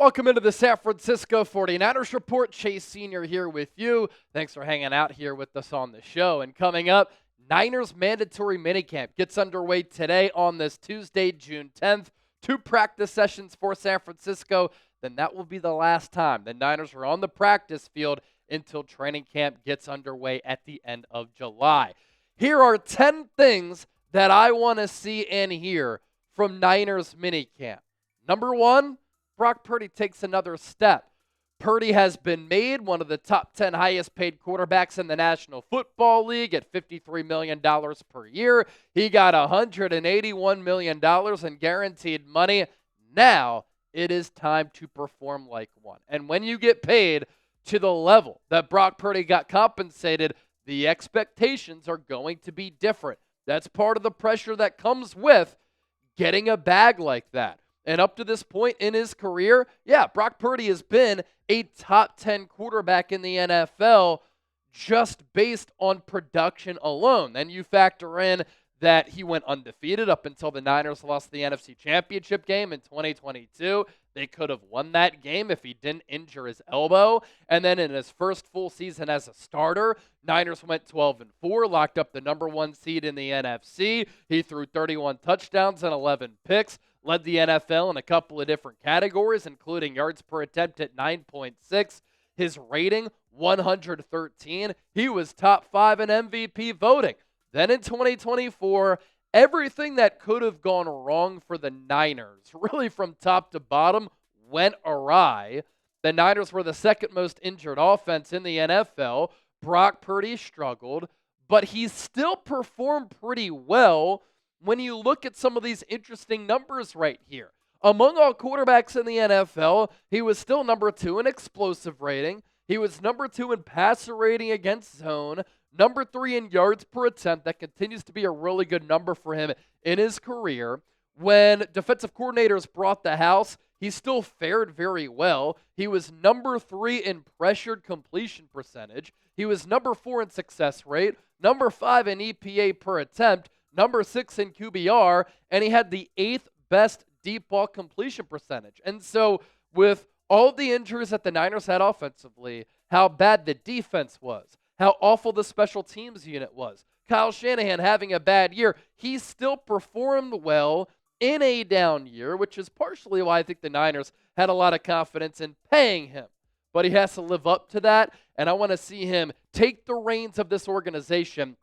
Welcome into the San Francisco 49ers Report. Chase Sr. here with you. Thanks for hanging out here with us on the show. And coming up, Niners mandatory minicamp gets underway today on this Tuesday, June 10th. 2 practice sessions for San Francisco. Then that will be the last time the Niners are on the practice field until training camp gets underway at the end of July. Here are 10 things that I want to see and hear from Niners minicamp. Number 1, Brock Purdy takes another step. Purdy has been made one of the top 10 highest paid quarterbacks in the National Football League at $53 million per year. He got $181 million in guaranteed money. Now it is time to perform like one. And when you get paid to the level that Brock Purdy got compensated, the expectations are going to be different. That's part of the pressure that comes with getting a bag like that. And up to this point in his career, Brock Purdy has been a top 10 quarterback in the NFL just based on production alone. Then you factor in that he went undefeated up until the Niners lost the NFC Championship game in 2022. They could have won that game if he didn't injure his elbow. And then in his first full season as a starter, Niners went 12-4, locked up the number 1 seed in the NFC. He threw 31 touchdowns and 11 picks. Led the NFL in a couple of different categories, including yards per attempt at 9.6. His rating, 113. He was top 5 in MVP voting. Then in 2024, everything that could have gone wrong for the Niners, really from top to bottom, went awry. The Niners were the second most injured offense in the NFL. Brock Purdy struggled, but he still performed pretty well. When you look at some of these interesting numbers right here, among all quarterbacks in the NFL, he was still number 2 in explosive rating. He was number 2 in passer rating against zone, number 3 in yards per attempt. That continues to be a really good number for him in his career. When defensive coordinators brought the house, he still fared very well. He was number 3 in pressured completion percentage. He was number 4 in success rate, number 5 in EPA per attempt, number 6 in QBR, and he had the 8th best deep ball completion percentage. And so with all the injuries that the Niners had offensively, how bad the defense was, how awful the special teams unit was, Kyle Shanahan having a bad year, he still performed well in a down year, which is partially why I think the Niners had a lot of confidence in paying him. But he has to live up to that, and I want to see him take the reins of this organization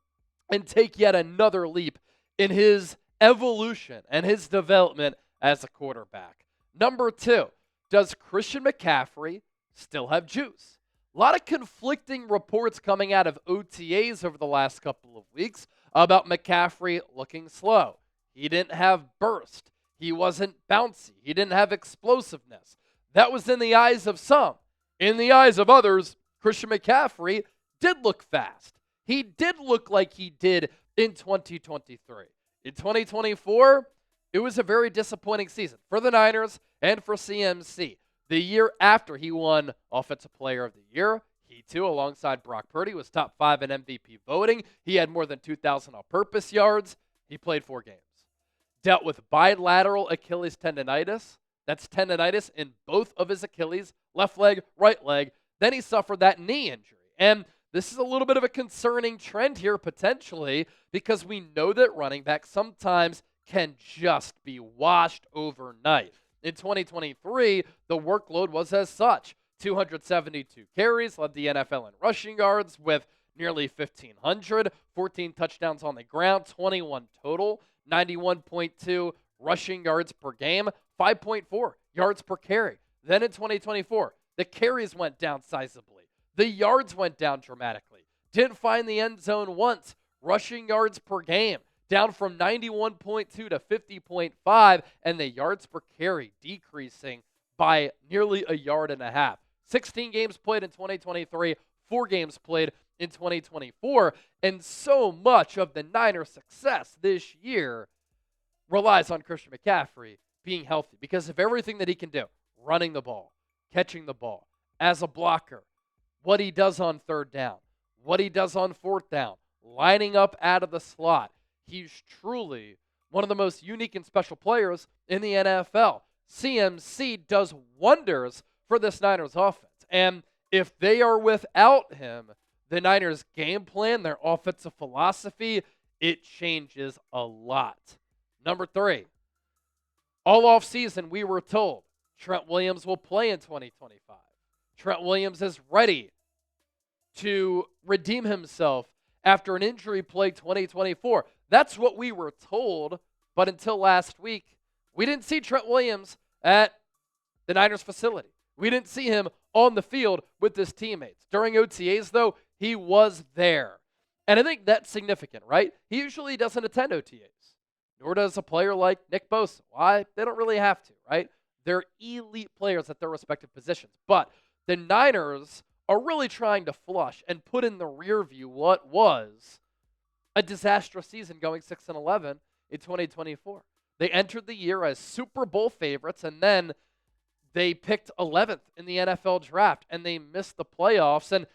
and take yet another leap in his evolution and his development as a quarterback. Number 2, does Christian McCaffrey still have juice? A lot of conflicting reports coming out of OTAs over the last couple of weeks about McCaffrey looking slow. He didn't have burst. He wasn't bouncy. He didn't have explosiveness. That was in the eyes of some. In the eyes of others, Christian McCaffrey did look fast. He did look like he did in 2023. In 2024, it was a very disappointing season for the Niners and for CMC. The year after he won Offensive Player of the Year, he too, alongside Brock Purdy, was top 5 in MVP voting. He had more than 2,000 all-purpose yards. He played 4 games. Dealt with bilateral Achilles tendonitis. That's tendonitis in both of his Achilles, left leg, right leg. Then he suffered that knee injury. And this is a little bit of a concerning trend here potentially because we know that running backs sometimes can just be washed overnight. In 2023, the workload was as such. 272 carries, led the NFL in rushing yards with nearly 1,500, 14 touchdowns on the ground, 21 total, 91.2 rushing yards per game, 5.4 yards per carry. Then in 2024, the carries went down sizably. The yards went down dramatically. Didn't find the end zone once. Rushing yards per game down from 91.2 to 50.5, and the yards per carry decreasing by nearly a yard and a half. 16 games played in 2023, 4 games played in 2024, and so much of the Niners' success this year relies on Christian McCaffrey being healthy because of everything that he can do, running the ball, catching the ball, as a blocker, what he does on 3rd down, what he does on 4th down, lining up out of the slot. He's truly one of the most unique and special players in the NFL. CMC does wonders for this Niners offense. And if they are without him, the Niners' game plan, their offensive philosophy, it changes a lot. Number 3, all offseason we were told Trent Williams will play in 2025. Trent Williams is ready to redeem himself after an injury-plagued 2024. That's what we were told, but until last week, we didn't see Trent Williams at the Niners facility. We didn't see him on the field with his teammates. During OTAs, though, he was there. And I think that's significant, right? He usually doesn't attend OTAs, nor does a player like Nick Bosa. Why? They don't really have to, right? They're elite players at their respective positions. But the Niners are really trying to flush and put in the rear view what was a disastrous season going 6-11 in 2024. They entered the year as Super Bowl favorites, and then they picked 11th in the NFL draft, and they missed the playoffs, and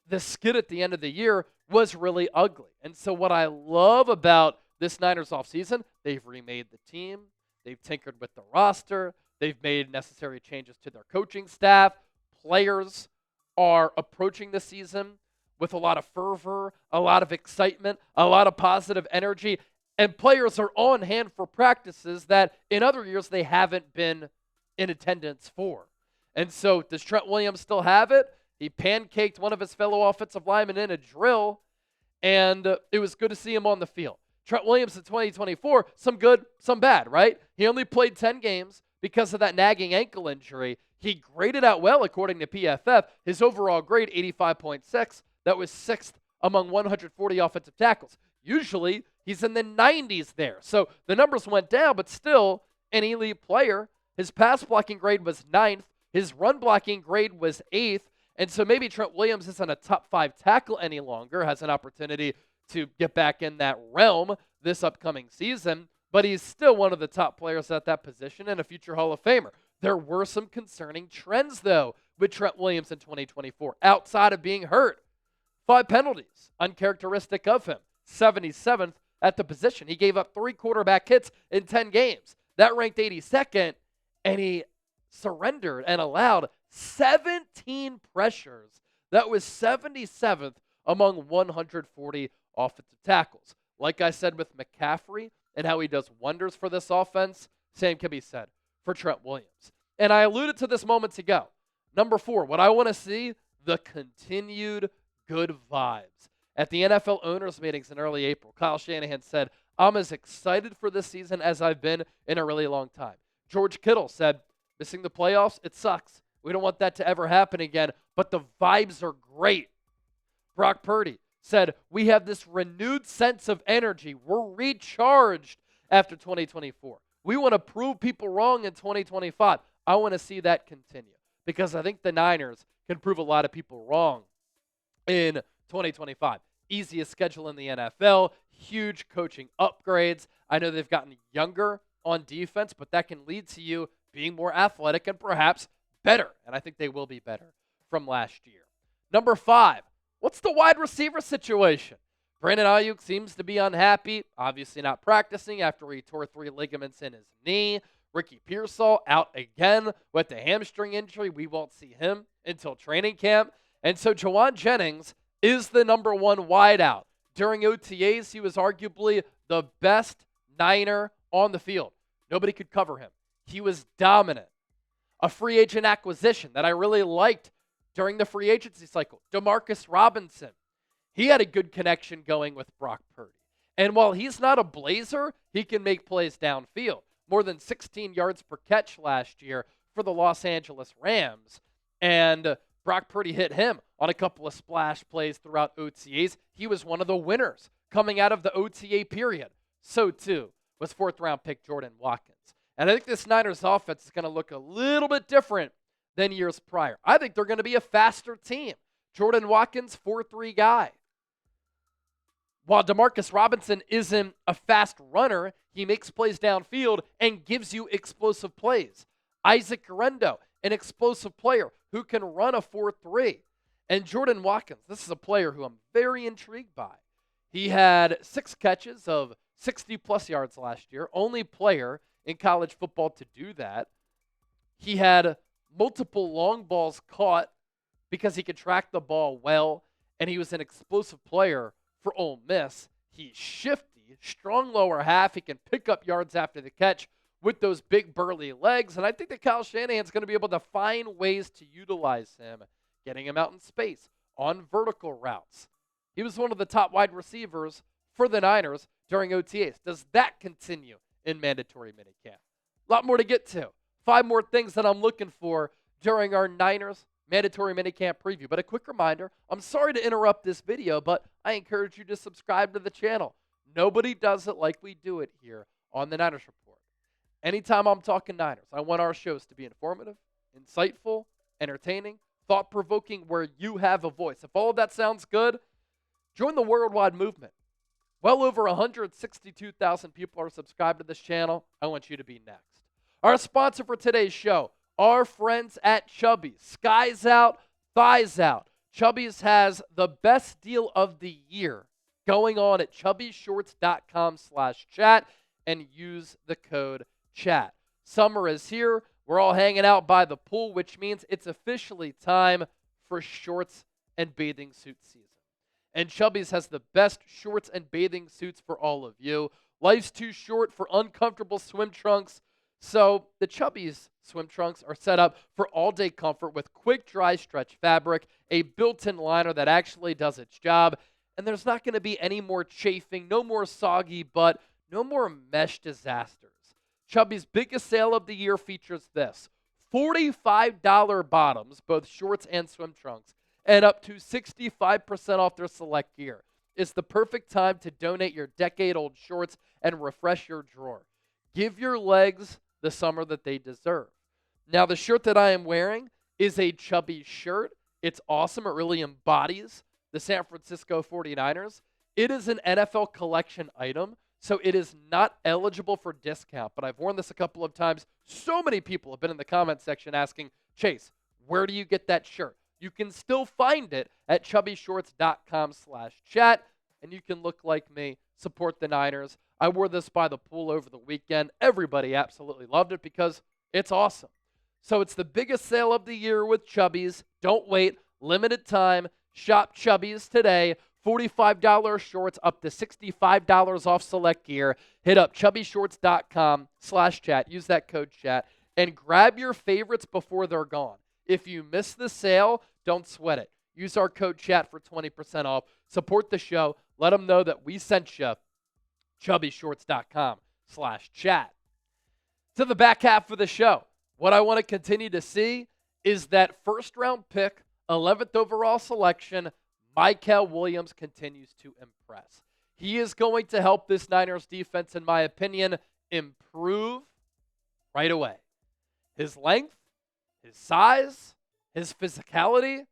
the skid at the end of the year was really ugly. And so what I love about this Niners offseason, they've remade the team, they've tinkered with the roster, they've made necessary changes to their coaching staff. Players are approaching the season with a lot of fervor, a lot of excitement, a lot of positive energy, and players are on hand for practices that in other years they haven't been in attendance for. And so does Trent Williams still have it? He pancaked one of his fellow offensive linemen in a drill, and it was good to see him on the field. Trent Williams in 2024, some good, some bad, right? He only played 10 games because of that nagging ankle injury. He graded out well according to PFF. His overall grade, 85.6. That was 6th among 140 offensive tackles. Usually, he's in the 90s there. So the numbers went down, but still an elite player. His pass blocking grade was 9th. His run blocking grade was 8th. And so maybe Trent Williams isn't a top 5 tackle any longer, has an opportunity to get back in that realm this upcoming season, but he's still one of the top players at that position and a future Hall of Famer. There were some concerning trends, though, with Trent Williams in 2024, outside of being hurt. 5 penalties, uncharacteristic of him. 77th at the position. He gave up 3 quarterback hits in 10 games. That ranked 82nd, and he surrendered and allowed 17 pressures. That was 77th among 140 offensive tackles. Like I said with McCaffrey and how he does wonders for this offense, same can be said for Trent Williams. And I alluded to this moments ago. Number 4, what I want to see, the continued good vibes. At the NFL owners meetings in early April, Kyle Shanahan said, I'm as excited for this season as I've been in a really long time. George Kittle said, missing the playoffs, it sucks. We don't want that to ever happen again, but the vibes are great. Brock Purdy said, we have this renewed sense of energy. We're recharged after 2024. We want to prove people wrong in 2025. I want to see that continue because I think the Niners can prove a lot of people wrong in 2025. Easiest schedule in the NFL, huge coaching upgrades. I know they've gotten younger on defense, but that can lead to you being more athletic and perhaps better. And I think they will be better from last year. Number 5, what's the wide receiver situation? Brandon Ayuk seems to be unhappy, obviously not practicing after he tore 3 ligaments in his knee. Ricky Pearsall out again with a hamstring injury. We won't see him until training camp. And so Jawan Jennings is the number 1 wideout. During OTAs, he was arguably the best Niner on the field. Nobody could cover him. He was dominant. A free agent acquisition that I really liked during the free agency cycle, Demarcus Robinson. He had a good connection going with Brock Purdy. And while he's not a blazer, he can make plays downfield. More than 16 yards per catch last year for the Los Angeles Rams. And Brock Purdy hit him on a couple of splash plays throughout OTAs. He was one of the winners coming out of the OTA period. So, too, was 4th-round pick Jordan Watkins. And I think this Niners offense is going to look a little bit different than years prior. I think they're going to be a faster team. Jordan Watkins, 4.3 guy. While Demarcus Robinson isn't a fast runner, he makes plays downfield and gives you explosive plays. Isaac Guerendo, an explosive player who can run a 4.3. And Jordan Watkins, this is a player who I'm very intrigued by. He had 6 catches of 60-plus yards last year, only player in college football to do that. He had multiple long balls caught because he could track the ball well, and he was an explosive player for Ole Miss. He's shifty, strong lower half. He can pick up yards after the catch with those big burly legs, and I think that Kyle Shanahan's going to be able to find ways to utilize him, getting him out in space, on vertical routes. He was one of the top wide receivers for the Niners during OTAs. Does that continue in mandatory minicamp? A lot more to get to. 5 more things that I'm looking for during our Niners mandatory minicamp preview. But a quick reminder, I'm sorry to interrupt this video, but I encourage you to subscribe to the channel. Nobody does it like we do it here on the Niners Report. Anytime I'm talking Niners, I want our shows to be informative, insightful, entertaining, thought-provoking, where you have a voice. If all of that sounds good, join the worldwide movement. Well over 162,000 people are subscribed to this channel. I want you to be next. Our sponsor for today's show, our friends at Chubbies. Skies out, thighs out. Chubbies has the best deal of the year going on at chubbiesshorts.com/chat and use the code CHAT. Summer is here. We're all hanging out by the pool, which means it's officially time for shorts and bathing suit season. And Chubbies has the best shorts and bathing suits for all of you. Life's too short for uncomfortable swim trunks, so the Chubbies swim trunks are set up for all-day comfort with quick dry stretch fabric, a built-in liner that actually does its job, and there's not going to be any more chafing, no more soggy butt, no more mesh disasters. Chubbies' biggest sale of the year features this: $45 bottoms, both shorts and swim trunks, and up to 65% off their select gear. It's the perfect time to donate your decade-old shorts and refresh your drawer. Give your legs the summer that they deserve. Now, the shirt that I am wearing is a Chubbies shirt. It's awesome. It really embodies the San Francisco 49ers. It is an NFL collection item, so it is not eligible for discount, but I've worn this a couple of times. So many people have been in the comment section asking, Chase, where do you get that shirt? You can still find it at chubbieshorts.com/chat, and you can look like me, support the Niners. I wore this by the pool over the weekend. Everybody absolutely loved it because it's awesome. So it's the biggest sale of the year with Chubbies. Don't wait. Limited time. Shop Chubbies today. $45 shorts, up to $65 off select gear. Hit up chubbieshorts.com/chat. Use that code chat and grab your favorites before they're gone. If you miss the sale, don't sweat it. Use our code chat for 20% off. Support the show. Let them know that we sent you. chubbieshorts.com/chat. To the back half of the show, what I want to continue to see is that first-round pick, 11th overall selection, Mykel Williams continues to impress. He is going to help this Niners defense, in my opinion, improve right away. His length, his size, his physicality,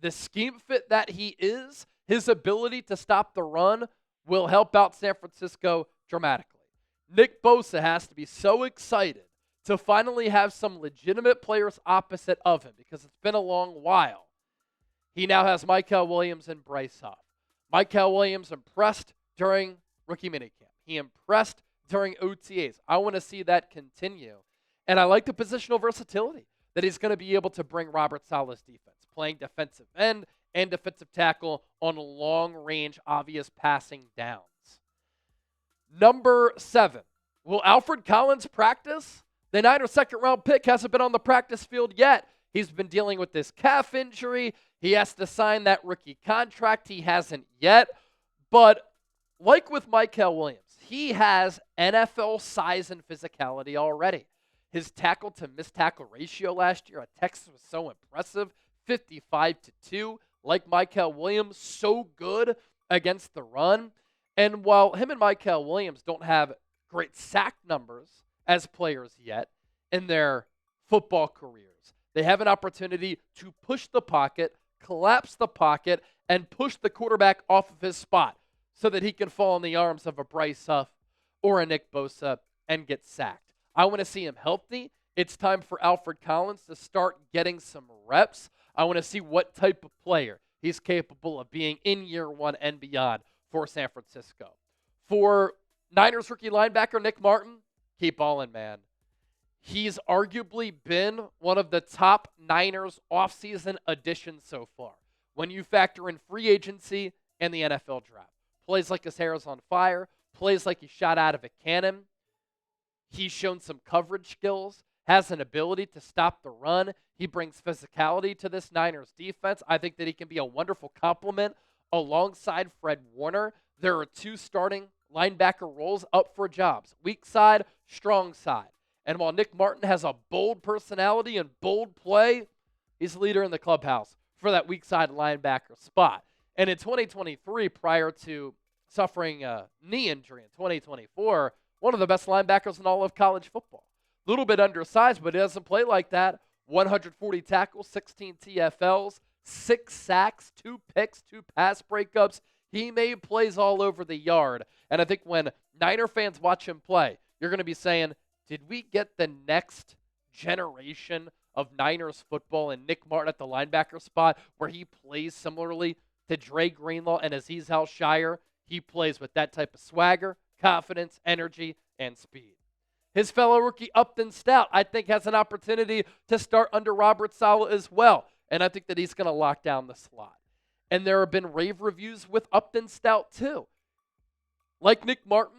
the scheme fit that he is, his ability to stop the run will help out San Francisco dramatically. Nick Bosa has to be so excited to finally have some legitimate players opposite of him because it's been a long while. He now has Mykel Williams and Bryce Huff. Mykel Williams impressed during rookie minicamp. He impressed during OTAs. I want to see that continue. And I like the positional versatility that he's going to be able to bring Robert Saleh's defense, playing defensive end and defensive tackle on long-range, obvious passing downs. Number 7, will Alfred Collins practice? The Niners' second-round pick hasn't been on the practice field yet. He's been dealing with this calf injury. He has to sign that rookie contract. He hasn't yet. But like with Mykel Williams, he has NFL size and physicality already. His tackle-to-missed tackle ratio last year at Texas was so impressive, 55-2. Like Mykel Williams, so good against the run. And while him and Mykel Williams don't have great sack numbers as players yet in their football careers, they have an opportunity to push the pocket, collapse the pocket, and push the quarterback off of his spot so that he can fall in the arms of a Bryce Huff or a Nick Bosa and get sacked. I want to see him healthy. It's time for Alfred Collins to start getting some reps. I want to see what type of player he's capable of being in year one and beyond for San Francisco. For Niners rookie linebacker Nick Martin, keep balling, man. He's arguably been one of the top Niners offseason additions so far. When you factor in free agency and the NFL draft. Plays like his hair is on fire. Plays like he shot out of a cannon. He's shown some coverage skills. Has an ability to stop the run. He brings physicality to this Niners defense. I think that he can be a wonderful complement alongside Fred Warner. There are 2 starting linebacker roles up for jobs. Weak side, strong side. And while Nick Martin has a bold personality and bold play, he's the leader in the clubhouse for that weak side linebacker spot. And in 2023, prior to suffering a knee injury in 2024, one of the best linebackers in all of college football. A little bit undersized, but he doesn't play like that. 140 tackles, 16 TFLs, 6 sacks, 2 picks, 2 pass breakups. He made plays all over the yard. And I think when Niner fans watch him play, you're going to be saying, did we get the next generation of Niners football and Nick Martin at the linebacker spot where he plays similarly to Dre Greenlaw and Azeez Al-Shire? He plays with that type of swagger, confidence, energy, and speed. His fellow rookie Upton Stout, I think, has an opportunity to start under Robert Saleh as well. And I think that he's going to lock down the slot. And there have been rave reviews with Upton Stout too. Like Nick Martin,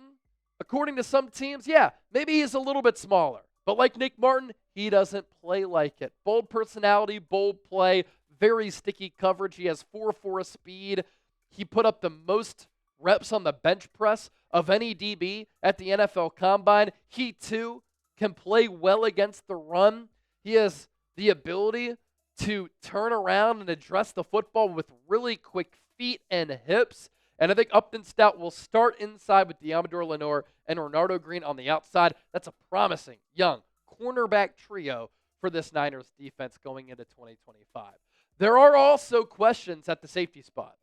according to some teams, yeah, maybe he's a little bit smaller. But like Nick Martin, he doesn't play like it. Bold personality, bold play, very sticky coverage. He has 4.4 speed. He put up the most reps on the bench press of any DB at the NFL Combine. He, too, can play well against the run. He has the ability to turn around and address the football with really quick feet and hips. And I think Upton Stout will start inside with Deommodore Lenoir and Renardo Green on the outside. That's a promising young cornerback trio for this Niners defense going into 2025. There are also questions at the safety spot.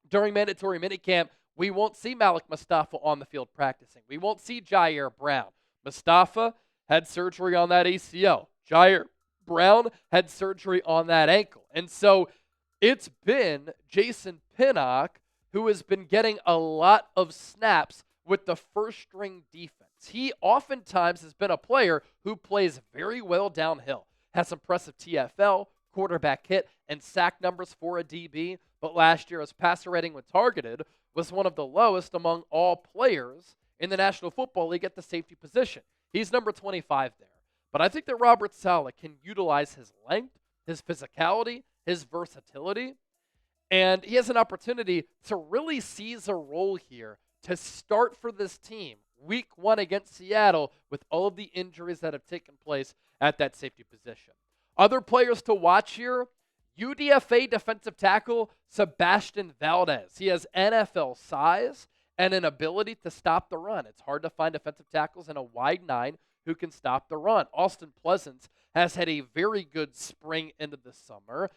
During mandatory minicamp, we won't see Malik Mustafa on the field practicing. We won't see Jair Brown. Mustafa had surgery on that ACL. Jair Brown had surgery on that ankle. And so it's been Jason Pinnock who has been getting a lot of snaps with the first-string defense. He oftentimes has been a player who plays very well downhill, has impressive TFL, quarterback hit, and sack numbers for a DB, but last year his passer rating when targeted was one of the lowest among all players in the National Football League at the safety position. He's number 25 there. But I think that Robert Saleh can utilize his length, his physicality, his versatility, and he has an opportunity to really seize a role here to start for this team week 1 against Seattle with all of the injuries that have taken place at that safety position. Other players to watch here, UDFA defensive tackle Sebastian Valdez. He has NFL size and an ability to stop the run. It's hard to find defensive tackles in a wide 9 who can stop the run. Austin Pleasance has had a very good spring into the summer.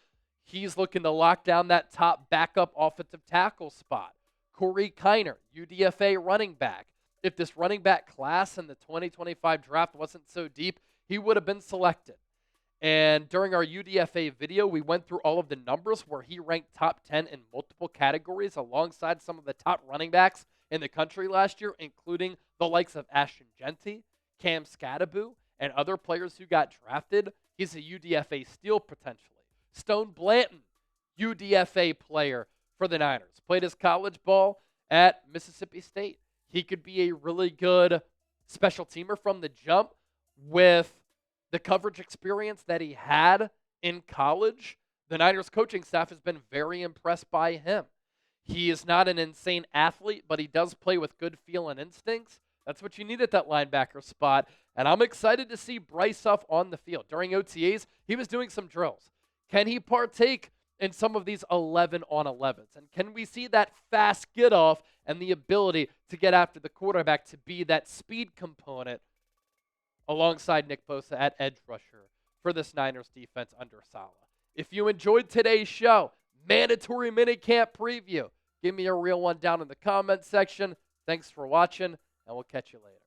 He's looking to lock down that top backup offensive tackle spot. Corey Kiner, UDFA running back. If this running back class in the 2025 draft wasn't so deep, he would have been selected. And during our UDFA video, we went through all of the numbers where he ranked top 10 in multiple categories alongside some of the top running backs in the country last year, including the likes of Ashton Genty, Cam Scadaboo, and other players who got drafted. He's a UDFA steal potentially. Stone Blanton, UDFA player for the Niners. Played his college ball at Mississippi State. He could be a really good special teamer from the jump with the coverage experience that he had in college. The Niners coaching staff has been very impressed by him. He is not an insane athlete, but he does play with good feel and instincts. That's what you need at that linebacker spot. And I'm excited to see Bryce Huff on the field. During OTAs, he was doing some drills. Can he partake in some of these 11-on-11s? And can we see that fast get-off and the ability to get after the quarterback to be that speed component alongside Nick Bosa at edge rusher for this Niners defense under Saleh? If you enjoyed today's show, mandatory minicamp preview, give me a real one down in the comment section. Thanks for watching, and we'll catch you later.